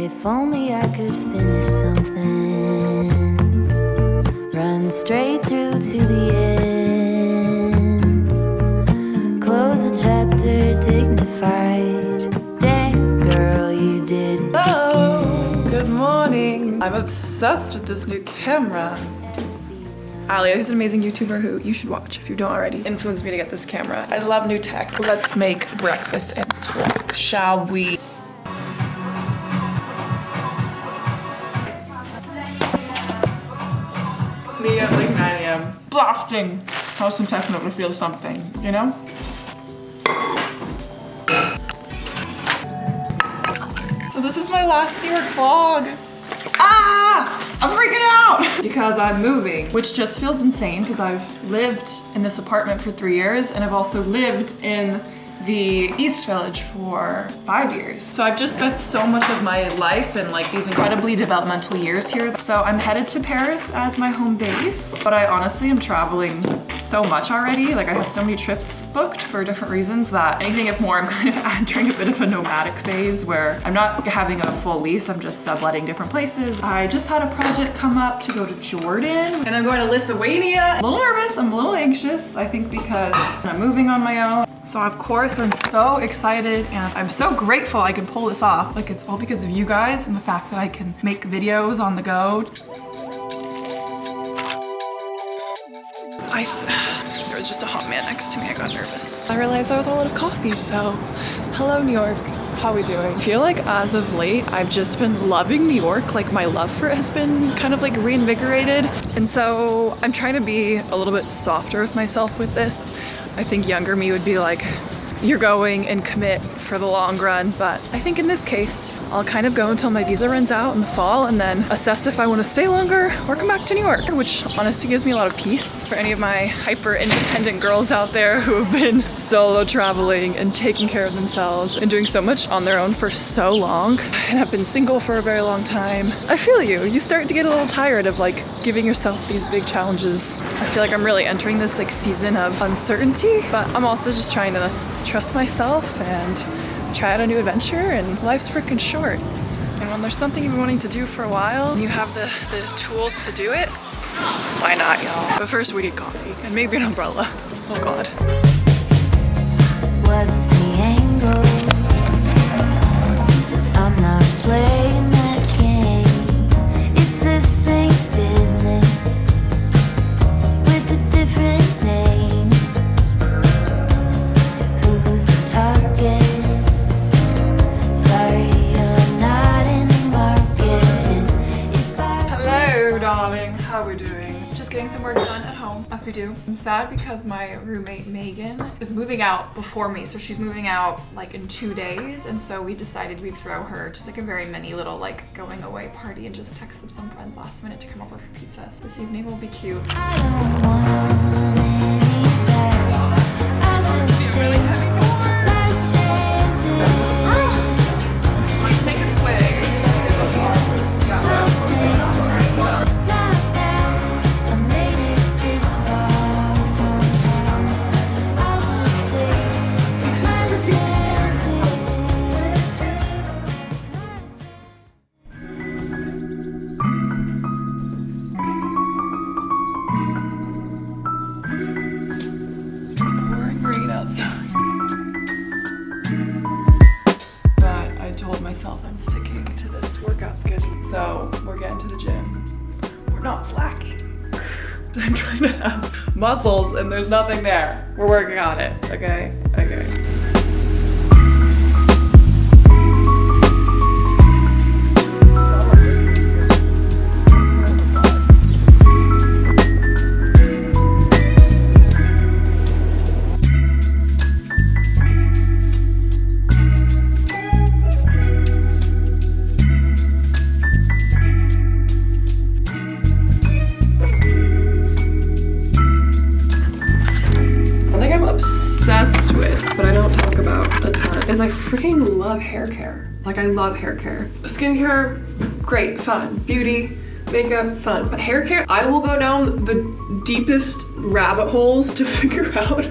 If only I could finish something, run straight through to the end, close a chapter dignified. Damn girl, you did it. Hello, good morning. I'm obsessed with this new camera. Alia, who's an amazing YouTuber who you should watch if you don't already, influenced me to get this camera. I love new tech. Let's make breakfast and talk, shall we? Me at like 9 a.m. Blasting house and techno to feel something, you know? So this is my last New York vlog. Ah! I'm freaking out! Because I'm moving, which just feels insane because I've lived in this apartment for 3 years and I've also lived in the East Village for 5 years. So I've just spent so much of my life and like these incredibly developmental years here. So I'm headed to Paris as my home base, but I honestly am traveling so much already. Like I have so many trips booked for different reasons that anything if more, I'm kind of entering a bit of a nomadic phase where I'm not having a full lease, I'm just subletting different places. I just had a project come up to go to Jordan and I'm going to Lithuania. I'm a little nervous, I'm a little anxious, I think because I'm moving on my own. So of course I'm so excited and I'm so grateful I can pull this off. Like it's all because of you guys and the fact that I can make videos on the go. There was just a hot man next to me, I got nervous. I realized I was all out of coffee, so hello New York. How are we doing? I feel like as of late, I've just been loving New York. Like my love for it has been kind of like reinvigorated. And so I'm trying to be a little bit softer with myself with this. I think younger me would be like, you're going and commit for the long run. But I think in this case, I'll kind of go until my visa runs out in the fall and then assess if I want to stay longer or come back to New York, which honestly gives me a lot of peace for any of my hyper independent girls out there who have been solo traveling and taking care of themselves and doing so much on their own for so long and have been single for a very long time. I feel you. You start to get a little tired of like giving yourself these big challenges. I feel like I'm really entering this like season of uncertainty, but I'm also just trying to trust myself and try out a new adventure, and life's freaking short. And when there's something you've been wanting to do for a while and you have the tools to do it, why not, y'all? But first we need coffee and maybe an umbrella. Oh God. What's the angle? I'm not playing that game. It's the same business with a different name. Who's the target? Sorry, I'm not in the market. Hello, darling. How are we doing? Just getting some work done at home, as we do. I'm sad because my roommate Megan is moving out before me, so she's moving out like in 2 days, and so we decided we'd throw her just like a very mini little like going away party and just texted some friends last minute to come over for pizza. So this evening will be cute. I don't want any better. I'll just take my chances. Let's take a swig. I made it this far somehow. I'll just take my It's pouring rain outside. But I told myself I'm sticking to this workout schedule. So we're getting to the gym. We're not slacking. I'm trying to have muscles and there's nothing there. We're working on it, okay? Okay. Obsessed with, but I don't talk about a ton, is I freaking love hair care. Like I love hair care. Skincare, great, fun. Beauty, makeup, fun. But hair care, I will go down the deepest rabbit holes to figure out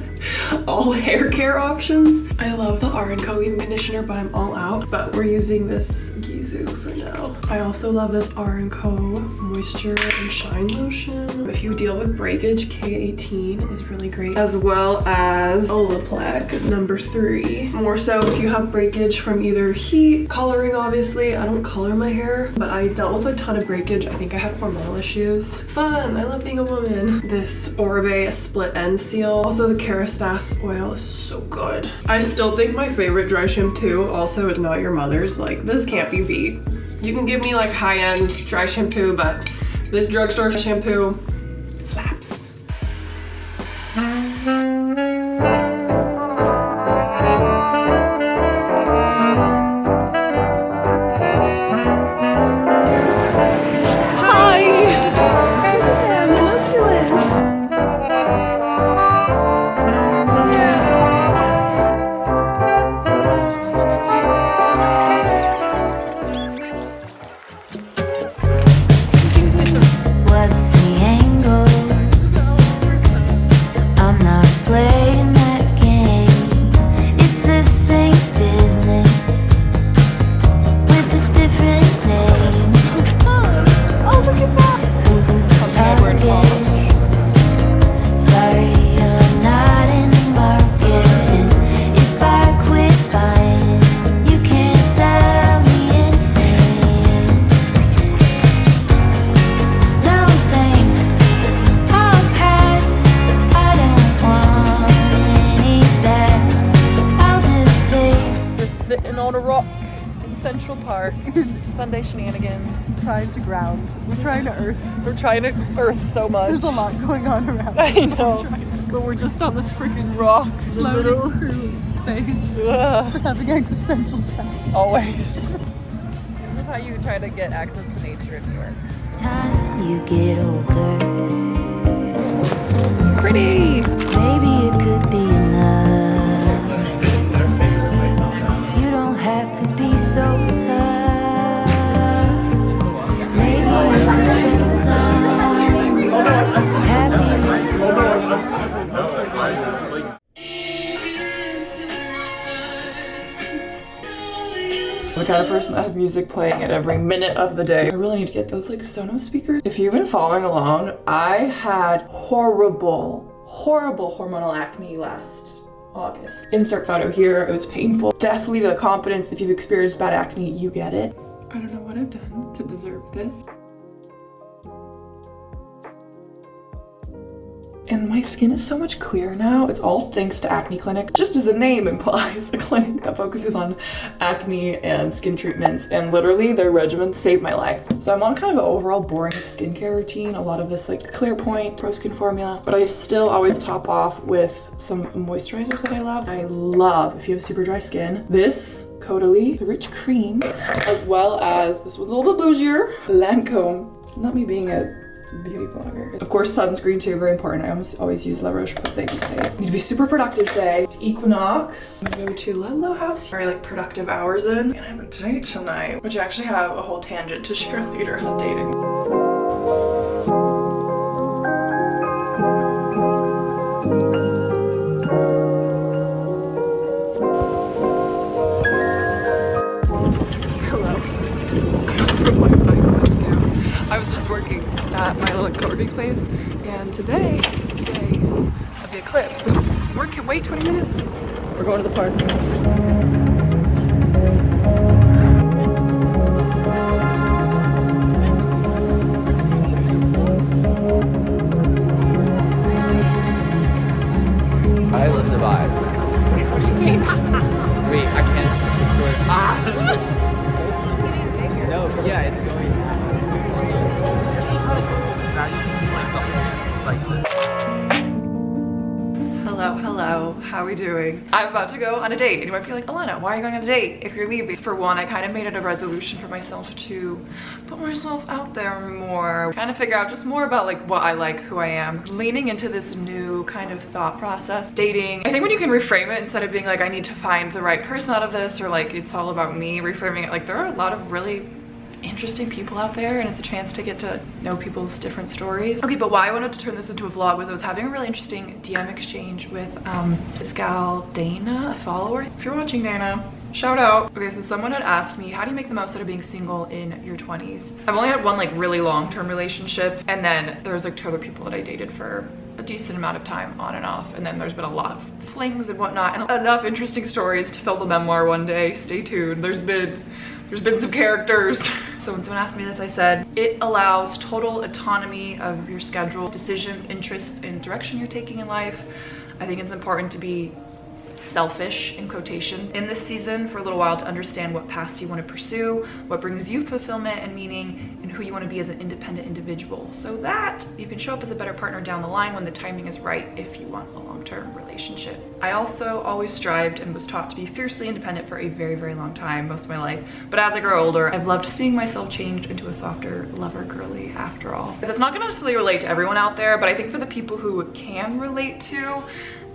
all hair care options. I love the R&Co leave-in conditioner, but I'm all out. But we're using this Gizu for now. I also love this R&Co moisture and shine lotion. If you deal with breakage, K18 is really great, as well as Olaplex #3. More so if you have breakage from either heat, coloring obviously. I don't color my hair, but I dealt with a ton of breakage. I think I had hormonal issues. Fun, I love being a woman. This Oribe split end seal. Also the Kerastase oil is so good. I still think my favorite dry shampoo also is Not Your Mother's. Like, this can't be beat. You can give me like high-end dry shampoo, but this drugstore shampoo, it slaps. What's the angle? I'm not playing that game. It's the same business with a different name. Oh, look at that! Who's the target? Sorry, I'm not in the market. If I quit buying, you can't sell me anything. No thanks, I'll pass. I don't want any of that. I'll just stay. We're sitting on a rock in Central Park. Sunday shenanigans. Trying to ground. We're trying to earth. We're trying to earth so much. There's a lot going on around. I us. know. We're trying But we're just on this freaking rock. to floating through space, having existential chats. Always. This is how you try to get access to nature in New York. Time you get older, Pretty! maybe it could be enough. You don't have to be so tough. Maybe you could settle down, happy with your I'm the kind of person that has music playing at every minute of the day. I really need to get those like Sonos speakers. If you've been following along, I had horrible hormonal acne last August. Insert photo here. It was painful. Deathly to the confidence. If you've experienced bad acne, you get it. I don't know what I've done to deserve this. And my skin is so much clearer now. It's all thanks to Acne Clinic. Just as the name implies, a clinic that focuses on acne and skin treatments, and literally their regimen saved my life. So I'm on kind of an overall boring skincare routine, a lot of this like Clearpoint, Pro Skin formula, but I still always top off with some moisturizers that I love. I love, if you have super dry skin, this Caudalie, the Rich Cream, as well as, this was a little bit bougier, Lancome. Not me being a beauty blogger. Of course, sunscreen too, very important. I almost always use La Roche-Posay these days. Need to be super productive today. Equinox. I'm gonna go to Ludlow House. Very like productive hours in. And I have a date tonight, which I actually have a whole tangent to share later on dating. I was just working at my little co-working space, and today is the day of the eclipse. Work can wait 20 minutes. We're going to the park. I love the vibes. What do you mean? Wait, I can't. Ah! No, yeah, it's going. Now you can see like the whole, like this. Hello, how are we doing? I'm about to go on a date, and you might be like, Alana, why are you going on a date if you're leaving? For one, I kind of made it a resolution for myself to put myself out there more, kind of figure out just more about like what I like, who I am, leaning into this new kind of thought process. Dating, I think when you can reframe it instead of being like, I need to find the right person out of this, or like it's all about me, reframing it like there are a lot of really interesting people out there, and it's a chance to get to know people's different stories. Okay, but why I wanted to turn this into a vlog was I was having a really interesting DM exchange with this gal Dana, a follower. If you're watching, Dana, shout out. Okay, so someone had asked me, how do you make the most out of being single in your 20s? I've only had one like really long-term relationship, and then there's like 2 other people that I dated for a decent amount of time on and off, and then there's been a lot of flings and whatnot, and enough interesting stories to fill the memoir one day. Stay tuned. There's been some characters. So when someone asked me this, I said, it allows total autonomy of your schedule, decisions, interests, and direction you're taking in life. I think it's important to be selfish in quotations in this season for a little while to understand what paths you want to pursue, what brings you fulfillment and meaning, and who you want to be as an independent individual, so that you can show up as a better partner down the line when the timing is right if you want a long-term relationship. I also always strived and was taught to be fiercely independent for a very, very long time, most of my life, but as I grow older, I've loved seeing myself change into a softer lover girly after all. Because it's not going to necessarily relate to everyone out there, but I think for the people who it can relate to,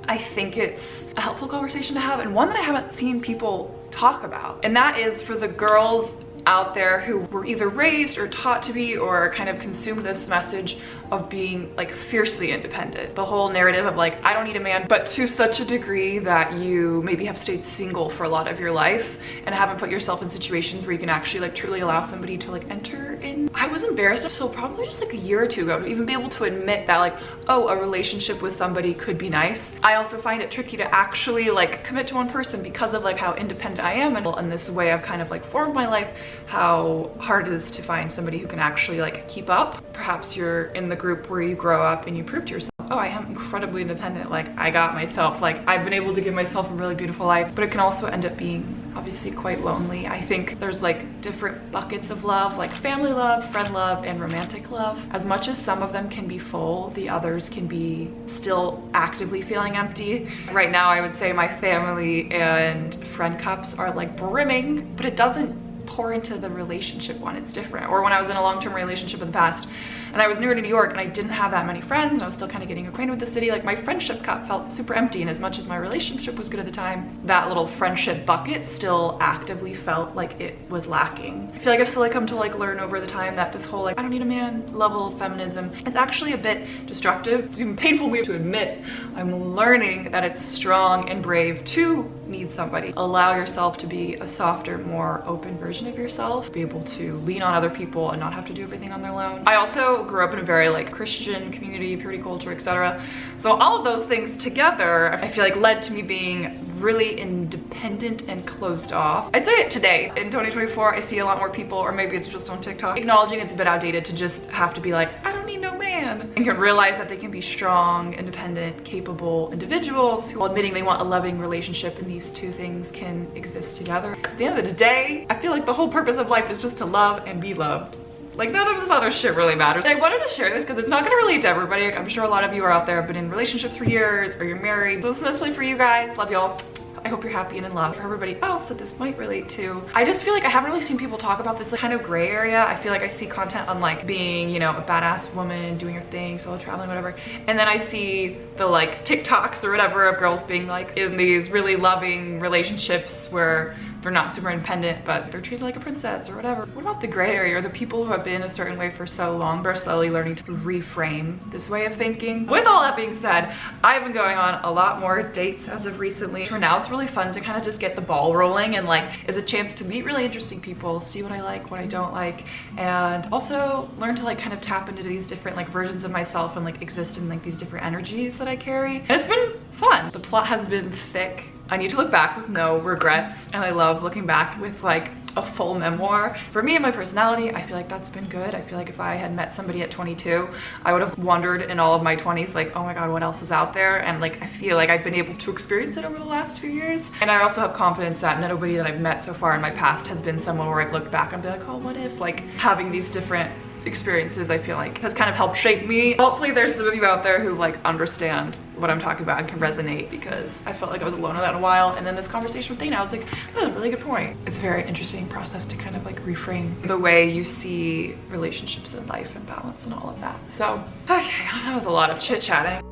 I think it's a helpful conversation to have, and one that I haven't seen people talk about. And that is for the girls out there who were either raised or taught to be or kind of consumed this message of being like fiercely independent. The whole narrative of like, I don't need a man, but to such a degree that you maybe have stayed single for a lot of your life and haven't put yourself in situations where you can actually like truly allow somebody to like enter in. I was embarrassed, so probably just like a year or 2 ago to even be able to admit that like, oh, a relationship with somebody could be nice. I also find it tricky to actually like commit to one person because of like how independent I am, and this way I've kind of like formed my life, how hard it is to find somebody who can actually like keep up. Perhaps you're in the group where you grow up and you prove to yourself, oh, I am incredibly independent, like I got myself, like I've been able to give myself a really beautiful life. But it can also end up being obviously quite lonely. I think there's like different buckets of love, like family love, friend love, and romantic love. As much as some of them can be full, the others can be still actively feeling empty. Right now I would say my family and friend cups are like brimming, but it doesn't pour into the relationship one. It's different. Or when I was in a long-term relationship in the past and I was newer to New York and I didn't have that many friends and I was still kind of getting acquainted with the city, like my friendship cup felt super empty, and as much as my relationship was good at the time, that little friendship bucket still actively felt like it was lacking. I feel like I've still come to like learn over the time that this whole like I don't need a man level of feminism is actually a bit destructive. It's even painful for me to admit. I'm learning that it's strong and brave to need somebody. Allow yourself to be a softer, more open version of yourself, be able to lean on other people and not have to do everything on their own. I also grew up in a very like Christian community, purity culture, etc. So all of those things together, I feel like led to me being really independent and closed off. I'd say today, in 2024, I see a lot more people, or maybe it's just on TikTok, acknowledging it's a bit outdated to just have to be like, I don't need no man, and can realize that they can be strong, independent, capable individuals who, while admitting they want a loving relationship, and these two things can exist together. At the end of the day, I feel like the whole purpose of life is just to love and be loved. Like none of this other shit really matters. I wanted to share this because it's not gonna relate to everybody. Like, I'm sure a lot of you are out there, have been in relationships for years, or you're married. So this is necessarily for you guys. Love y'all. I hope you're happy and in love. For everybody else that this might relate to, I just feel like I haven't really seen people talk about this like, kind of gray area. I feel like I see content on like being, you know, a badass woman, doing your thing, solo traveling, whatever. And then I see the like TikToks or whatever of girls being like in these really loving relationships where they're not super independent, but they're treated like a princess or whatever. What about the gray area, or the people who have been a certain way for so long, are slowly learning to reframe this way of thinking? With all that being said, I've been going on a lot more dates as of recently. For now, it's really fun to kind of just get the ball rolling, and like it's a chance to meet really interesting people, see what I like, what I don't like, and also learn to like kind of tap into these different like versions of myself and like exist in like these different energies that I carry. And it's been fun. The plot has been thick. I need to look back with no regrets, and I love looking back with like a full memoir. For me and my personality, I feel like that's been good. I feel like if I had met somebody at 22, I would have wondered in all of my 20s like, oh my god, what else is out there? And like I feel like I've been able to experience it over the last 2 years. And I also have confidence that nobody that I've met so far in my past has been someone where I've looked back and be like, oh, what if? Like having these different experiences, I feel like has kind of helped shape me. Hopefully there's some of you out there who like understand what I'm talking about and can resonate, because I felt like I was alone in that in a while, and then this conversation with Dana, I was like, that's a really good point. It's a very interesting process to kind of like reframe the way you see relationships and life and balance and all of that. So okay, that was a lot of chit-chatting.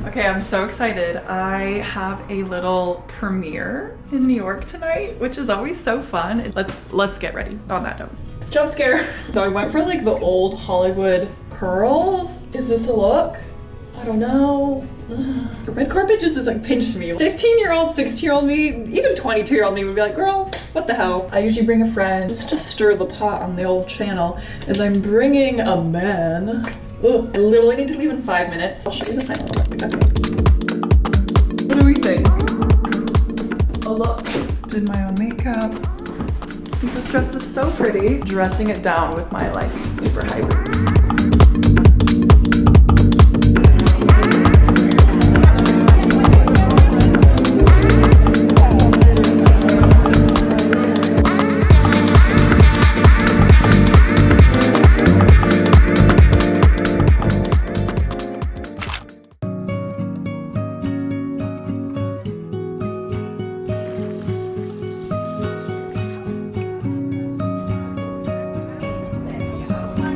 Okay, I'm so excited. I have a little premiere in New York tonight, which is always so fun. Let's get ready on that note. Jump scare. So I went for like the old Hollywood curls. Is this a look? I don't know. The red carpet just is like pinched me. 15-year-old, 16-year-old me, even 22-year-old me would be like, girl, what the hell? I usually bring a friend just to stir the pot on the old channel as I'm bringing a man. Ugh, I literally need to leave in 5 minutes. I'll show you the final look. What do we think? A look. Did my own makeup. I think this dress is so pretty. Dressing it down with my like super high boots.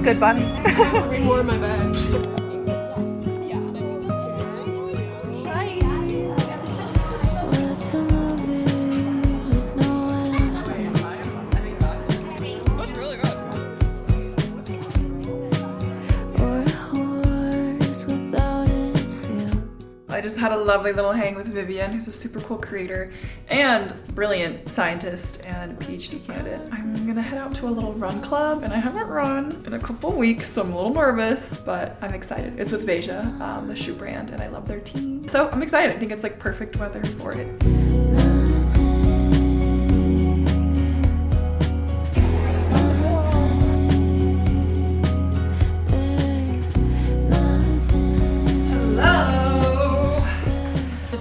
Good bun. Bring more in my bag. What's a movie with no ending? That's really good. Or a horse without its fields? I just had a lovely little hang with Vivian, who's a super cool creator and brilliant scientist and PhD candidate. I'm gonna head out to a little run club, and I haven't run in a couple weeks, so I'm a little nervous, but I'm excited. It's with Veja, the shoe brand, and I love their team. So I'm excited. I think it's like perfect weather for it.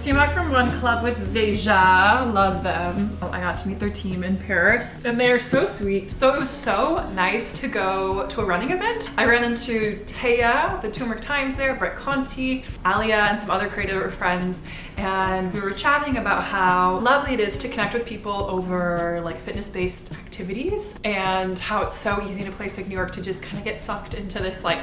Came back from Run Club with Veja, love them. I got to meet their team in Paris and they are so sweet. So it was so nice to go to a running event. I ran into Taya, the Turmeric Times there, Brett Conti, Alia, and some other creative friends. And we were chatting about how lovely it is to connect with people over like fitness-based activities and how it's so easy in a place like New York to just kind of get sucked into this like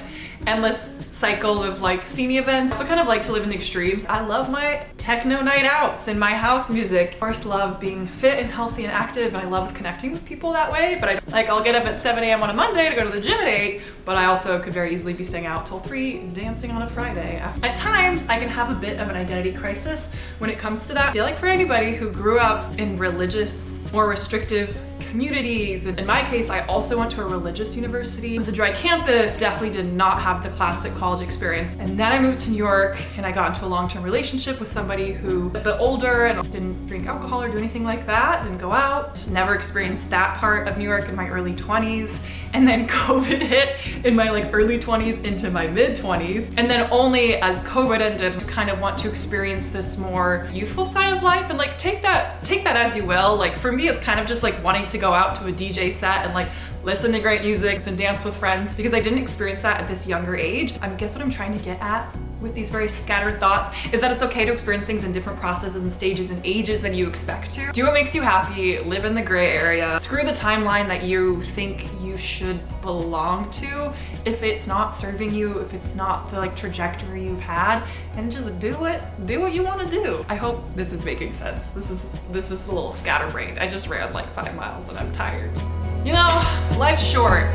endless cycle of like scene events. So kind of like to live in the extremes. I love my techno night outs and my house music. Of course, love being fit and healthy and active, and I love connecting with people that way. But I'll get up at 7 a.m. on a Monday to go to the gym at 8, but I also could very easily be staying out till 3 dancing on a Friday. At times, I can have a bit of an identity crisis when it comes to that. I feel like for anybody who grew up in religious, more restrictive communities. And in my case, I also went to a religious university. It was a dry campus, definitely did not have the classic college experience. And then I moved to New York and I got into a long-term relationship with somebody who was a bit older and didn't drink alcohol or do anything like that, didn't go out, never experienced that part of New York in my early 20s. And then COVID hit in my like early 20s into my mid 20s. And then only as COVID ended, kind of want to experience this more youthful side of life and like take that as you will. Like for me, it's kind of just like wanting to go out to a DJ set and like listen to great music and dance with friends because I didn't experience that at this younger age. I guess what I'm trying to get at with these very scattered thoughts is that it's okay to experience things in different processes and stages and ages than you expect to. Do what makes you happy, live in the gray area, screw the timeline that you think you should belong to if it's not serving you, if it's not the like trajectory you've had, and just do what you want to do. I hope this is making sense. This is a little scatterbrained. I just ran like 5 miles and I'm tired. You know, life's short.